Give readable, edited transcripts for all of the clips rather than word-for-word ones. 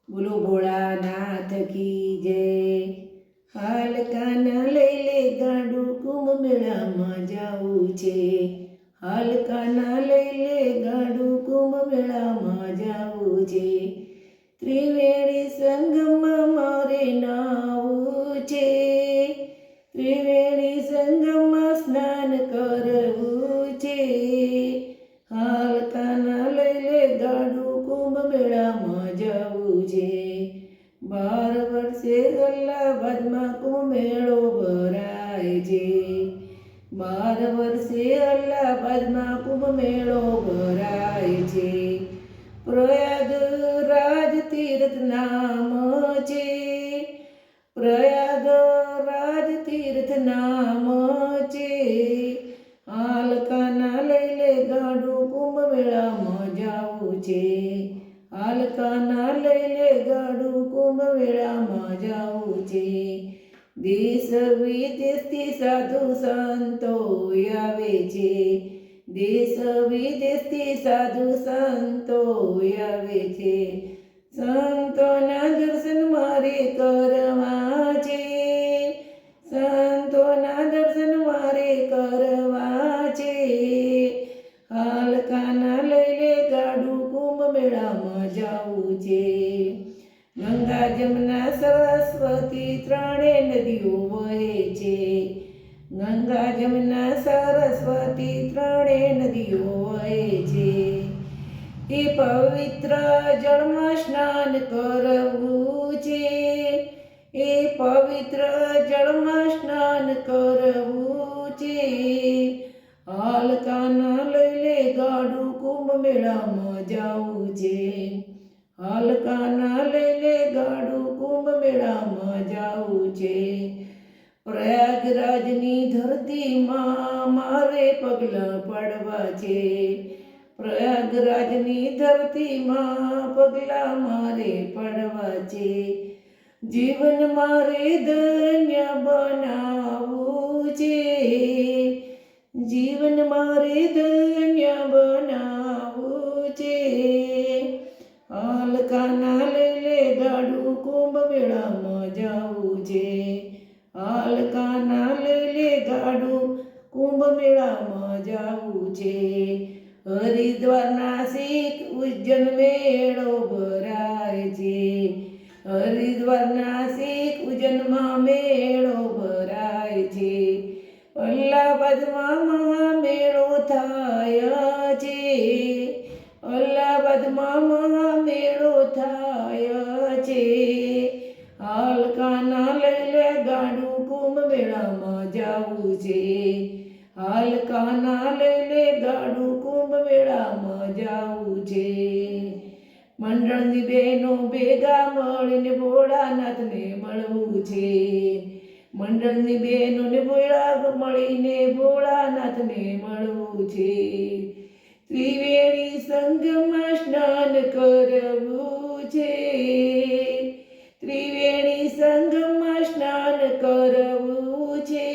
બોલો ભોળાનાથ કી જય। હાલકાના લઈ લે ગાડું કુંભ મેળામાં જાવું છે। હાલકાના લઈ લે ગાડું કુંભ મેળામાં જાવું છે। ત્રિવેણી સંગમમાં મારે નાવું છે। ત્રિવેણી સંગમમાં સ્નાન કરવું છે। હાલકાના લઈ લે ગાડું કુંભ મેળામાં જાવું છે। 12 વર્ષે અલ્હાબાદમાં કુંભ મેળો ભરાય છે। 12 વર્ષે અલ્હાબાદમાં કુંભ મેળો ભરાય છે। પ્રયાગરાજ તીર્થ નામ છે। પ્રયાગરાજ તીર્થ નામ છે। હાલકાના લઈ લે ગાડું કુંભ મેળામાં જાવું છે। હાલકાના લઈ લે ગાડું કુંભ મેળામાં જાવું છે। દેશ વિદેશથી સાધુ સંતો આવે છે। દેશ વિદેશથી સાધુ સંતો આવે છે। સંતોના દર્શન મારે કરવા છે। સંતોના દર્શન મારે કરવા છે। હાલકાના લઈ લે ગાડું કુંભ મેળામાં જાવું છે। ગંગા જમના સરસ્વતી ત્રણે નદીઓ વહે છે। ગંગા જમના સરસ્વતી ત્રણે નદીઓ વહે છે। એ પવિત્ર જળમાં સ્નાન કરવું છે। એ પવિત્ર જળમાં સ્નાન કરવું છે। હાલકાના લઈ લે ગાડું કુંભ મેળામાં જાવું છે। હાલકાના લઈ લે ગાડું કુંભ મેળામાં જાવું છે। પ્રયાગરાજની ધરતીમાં મારે પગલાં પડવા છે। પ્રયાગરાજની ધરતીમાં પગલાં મારે પડવા છે। જીવન મારે ધન્ય બનાવવું છે। જીવન મારે ધન્ય બનાવવું છે। હાલકાના લઈ લે ગાડું કુંભ મેળામાં જાવું છે। હાલકાના લઈ લે ગાડું કુંભ મેળામાં જાવું છે। હરિદ્વારના શીખ ઉજ્જૈન મેળો ભરાય છે। હરિદ્વારના શીખ ઉજ્જૈનમાં મેળો ભરાય છે। અલ્હાબાદમાં મહામેળો થાય છે। અલ્હાબાદમાં મહામેળો થાય છે। હાલકાના લઈ લે ગાડું કુંભ મેળામાં જાવું છે। હાલકાના લઈ લે ગાડું કુંભ મેળામાં જાવું છે। મંડળની બહેનો ભેગા મળીને ભોળાનાથને મળવું છે। મંડળની બહેનોને ભેગા મળીને ભોળાનાથને મળવું છે। ત્રિવેણી સંગમમાં સ્નાન કરવું છે। ત્રિવેણી સંગમમાં સ્નાન કરવું છે।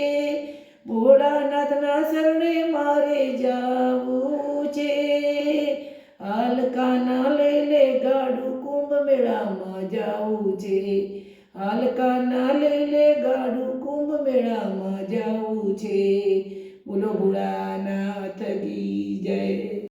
ભોળાનાથના શરણે મારે જાવું છે। હાલકાના લઈ લે ગાડું કુંભ મેળામાં જાવું છે। હાલકાના લઈ લે ગાડું કુંભ મેળામાં જાવું છે। બોલો ભોળાનાથ કી જય।